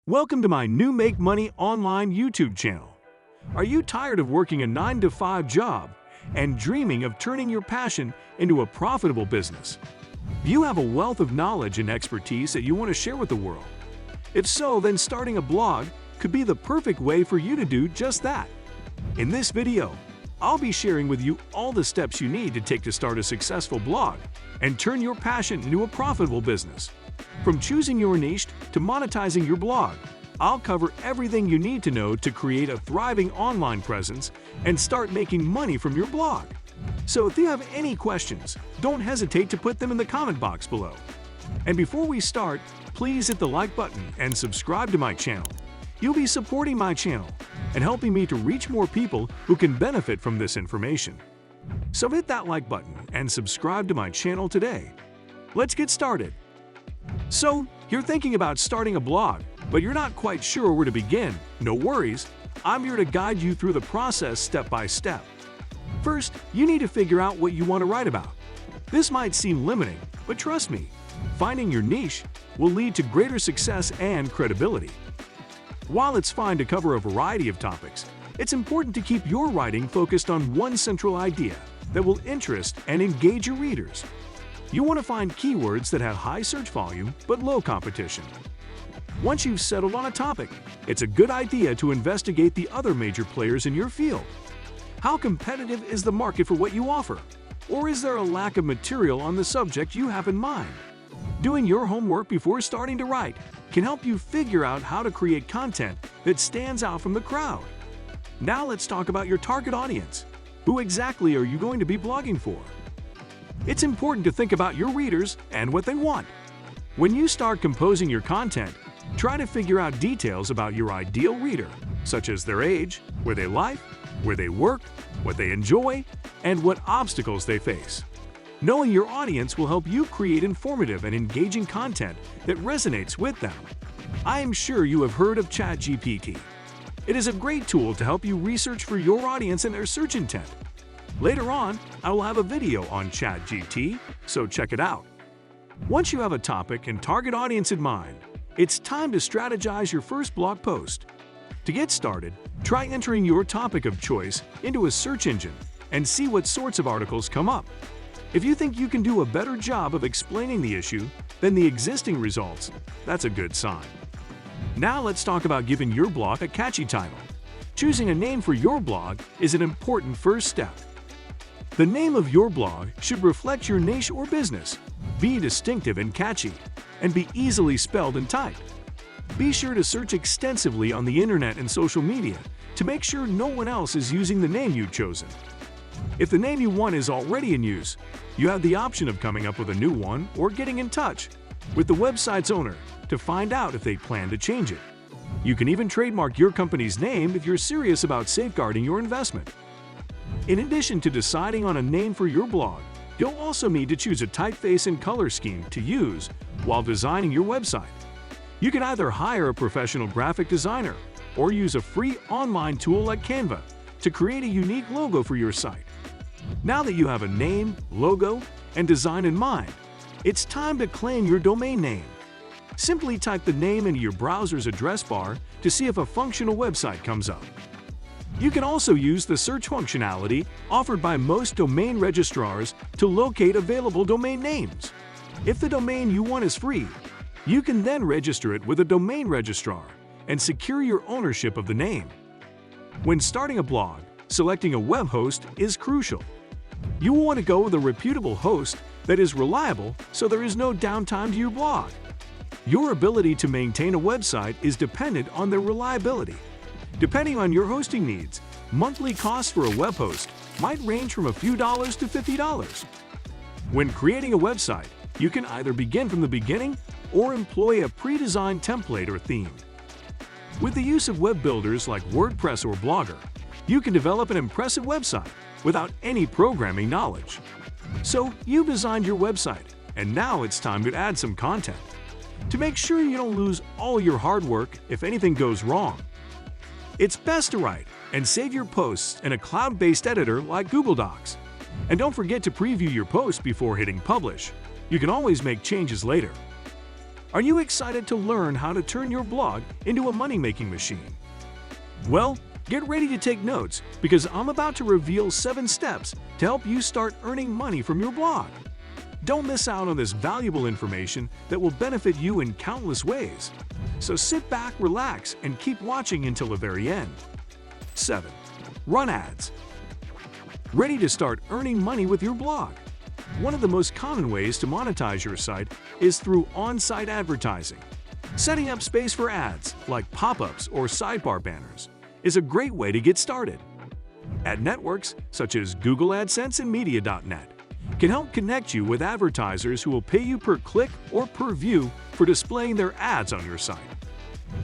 Welcome to my new Make Money Online YouTube channel. Are you tired of working a 9-to-5 job and dreaming of turning your passion into a profitable business? You have a wealth of knowledge and expertise that you want to share with the world. If so, then starting a blog could be the perfect way for you to do just that. In this video, I'll be sharing with you all the steps you need to take to start a successful blog and turn your passion into a profitable business. From choosing your niche to monetizing your blog, I'll cover everything you need to know to create a thriving online presence and start making money from your blog. So if you have any questions, don't hesitate to put them in the comment box below. And before we start, please hit the like button and subscribe to my channel. You'll be supporting my channel and helping me to reach more people who can benefit from this information. So hit that like button and subscribe to my channel today. Let's get started. So, you're thinking about starting a blog, but you're not quite sure where to begin. No worries, I'm here to guide you through the process step by step. First, you need to figure out what you want to write about. This might seem limiting, but trust me, finding your niche will lead to greater success and credibility. While it's fine to cover a variety of topics, it's important to keep your writing focused on one central idea that will interest and engage your readers. You want to find keywords that have high search volume but low competition. Once you've settled on a topic, it's a good idea to investigate the other major players in your field. How competitive is the market for what you offer? Or is there a lack of material on the subject you have in mind? Doing your homework before starting to write can help you figure out how to create content that stands out from the crowd. Now let's talk about your target audience. Who exactly are you going to be blogging for? It's important to think about your readers and what they want. When you start composing your content, try to figure out details about your ideal reader, such as their age, where they live, where they work, what they enjoy, and what obstacles they face. Knowing your audience will help you create informative and engaging content that resonates with them. I am sure you have heard of ChatGPT. It is a great tool to help you research for your audience and their search intent. Later on, I will have a video on ChatGPT, so check it out. Once you have a topic and target audience in mind, it's time to strategize your first blog post. To get started, try entering your topic of choice into a search engine and see what sorts of articles come up. If you think you can do a better job of explaining the issue than the existing results, that's a good sign. Now let's talk about giving your blog a catchy title. Choosing a name for your blog is an important first step. The name of your blog should reflect your niche or business, be distinctive and catchy, and be easily spelled and typed. Be sure to search extensively on the internet and social media to make sure no one else is using the name you've chosen. If the name you want is already in use, you have the option of coming up with a new one or getting in touch with the website's owner to find out if they plan to change it. You can even trademark your company's name if you're serious about safeguarding your investment. In addition to deciding on a name for your blog, you'll also need to choose a typeface and color scheme to use while designing your website. You can either hire a professional graphic designer or use a free online tool like Canva to create a unique logo for your site. Now that you have a name, logo, and design in mind, it's time to claim your domain name. Simply type the name into your browser's address bar to see if a functional website comes up. You can also use the search functionality offered by most domain registrars to locate available domain names. If the domain you want is free, you can then register it with a domain registrar and secure your ownership of the name. When starting a blog, selecting a web host is crucial. You will want to go with a reputable host that is reliable so there is no downtime to your blog. Your ability to maintain a website is dependent on their reliability. Depending on your hosting needs, monthly costs for a web host might range from a few dollars to $50. When creating a website, you can either begin from the beginning or employ a pre-designed template or theme. With the use of web builders like WordPress or Blogger, you can develop an impressive website without any programming knowledge. So you've designed your website, and now it's time to add some content. To make sure you don't lose all your hard work if anything goes wrong, it's best to write and save your posts in a cloud-based editor like Google Docs. And don't forget to preview your post before hitting publish. You can always make changes later. Are you excited to learn how to turn your blog into a money-making machine? Well, get ready to take notes because I'm about to reveal 7 steps to help you start earning money from your blog. Don't miss out on this valuable information that will benefit you in countless ways. So sit back, relax, and keep watching until the very end. 7. Run ads. Ready to start earning money with your blog? One of the most common ways to monetize your site is through on-site advertising. Setting up space for ads, like pop-ups or sidebar banners, is a great way to get started. Ad networks, such as Google AdSense and Media.net, can help connect you with advertisers who will pay you per click or per view for displaying their ads on your site.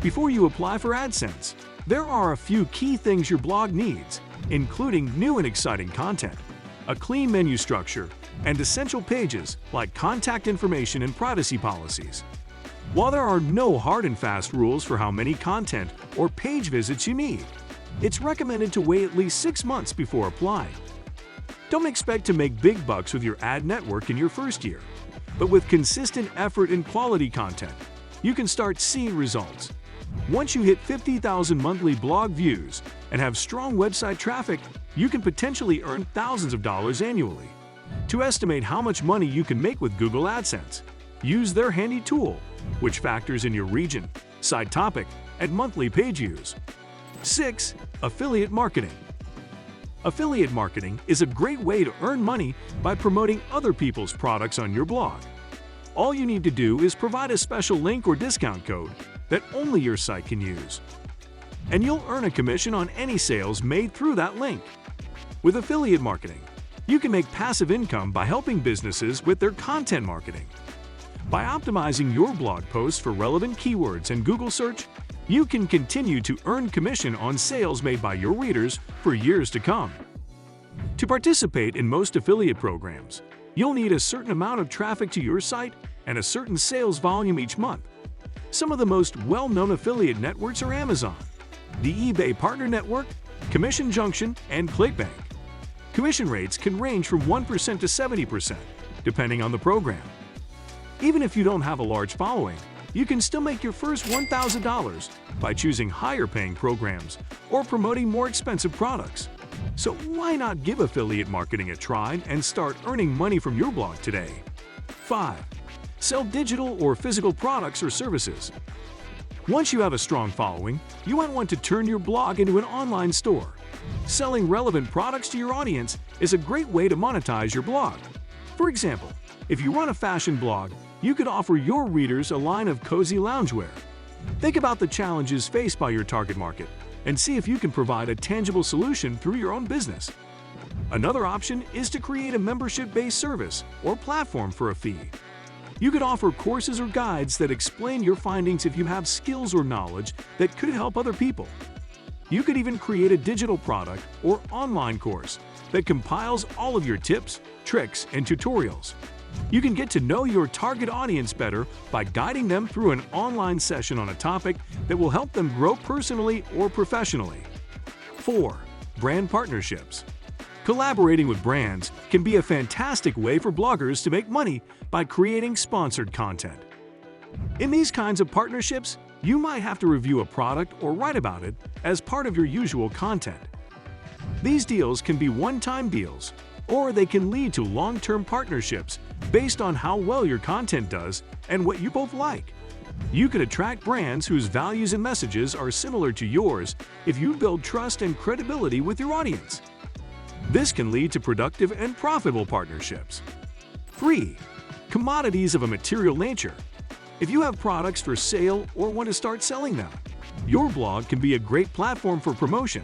Before you apply for AdSense, there are a few key things your blog needs, including new and exciting content, a clean menu structure, and essential pages like contact information and privacy policies. While there are no hard and fast rules for how many content or page visits you need, it's recommended to wait at least 6 months before applying. Don't expect to make big bucks with your ad network in your first year, but with consistent effort and quality content, you can start seeing results. Once you hit 50,000 monthly blog views and have strong website traffic, you can potentially earn thousands of dollars annually. To estimate how much money you can make with Google AdSense, use their handy tool, which factors in your region, site topic, and monthly page views. 6. Affiliate marketing. Affiliate marketing is a great way to earn money by promoting other people's products on your blog. All you need to do is provide a special link or discount code that only your site can use, and you'll earn a commission on any sales made through that link. With affiliate marketing, you can make passive income by helping businesses with their content marketing. By optimizing your blog posts for relevant keywords and Google search, you can continue to earn commission on sales made by your readers for years to come. To participate in most affiliate programs, you'll need a certain amount of traffic to your site and a certain sales volume each month. Some of the most well-known affiliate networks are Amazon, the eBay Partner Network, Commission Junction, and ClickBank. Commission rates can range from 1% to 70%, depending on the program. Even if you don't have a large following, you can still make your first $1,000 by choosing higher-paying programs or promoting more expensive products. So why not give affiliate marketing a try and start earning money from your blog today? 5. Sell digital or physical products or services. Once you have a strong following, you might want to turn your blog into an online store. Selling relevant products to your audience is a great way to monetize your blog. For example, if you run a fashion blog, you could offer your readers a line of cozy loungewear. Think about the challenges faced by your target market and see if you can provide a tangible solution through your own business. Another option is to create a membership-based service or platform for a fee. You could offer courses or guides that explain your findings if you have skills or knowledge that could help other people. You could even create a digital product or online course that compiles all of your tips, tricks, and tutorials. You can get to know your target audience better by guiding them through an online session on a topic that will help them grow personally or professionally. 4. Brand partnerships. Collaborating with brands can be a fantastic way for bloggers to make money by creating sponsored content. In these kinds of partnerships, you might have to review a product or write about it as part of your usual content. These deals can be one-time deals, or they can lead to long-term partnerships based on how well your content does and what you both like. You could attract brands whose values and messages are similar to yours if you build trust and credibility with your audience. This can lead to productive and profitable partnerships. 3. Commodities of a material nature. If you have products for sale or want to start selling them, your blog can be a great platform for promotion.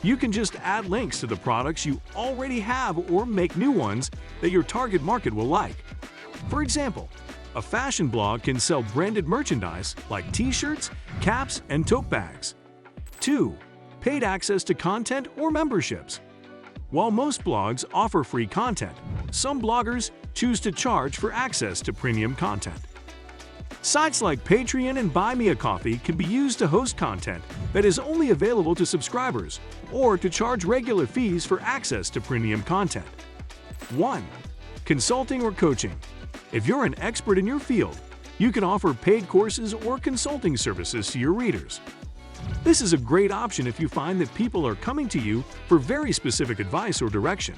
You can just add links to the products you already have or make new ones that your target market will like. For example, a fashion blog can sell branded merchandise like t-shirts, caps, and tote bags. 2. Paid access to content or memberships. While most blogs offer free content, some bloggers choose to charge for access to premium content. Sites like Patreon and Buy Me a Coffee can be used to host content that is only available to subscribers or to charge regular fees for access to premium content. 1. Consulting or coaching. If you're an expert in your field, You can offer paid courses or consulting services to your readers. This is a great option if you find that people are coming to you for very specific advice or direction.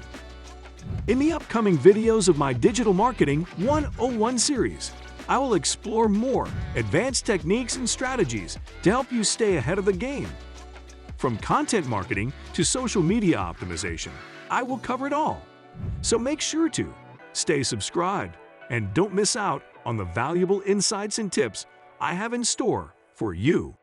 In the upcoming videos of my Digital Marketing 101 series, I will explore more advanced techniques and strategies to help you stay ahead of the game. From content marketing to social media optimization, I will cover it all. So make sure to stay subscribed and don't miss out on the valuable insights and tips I have in store for you.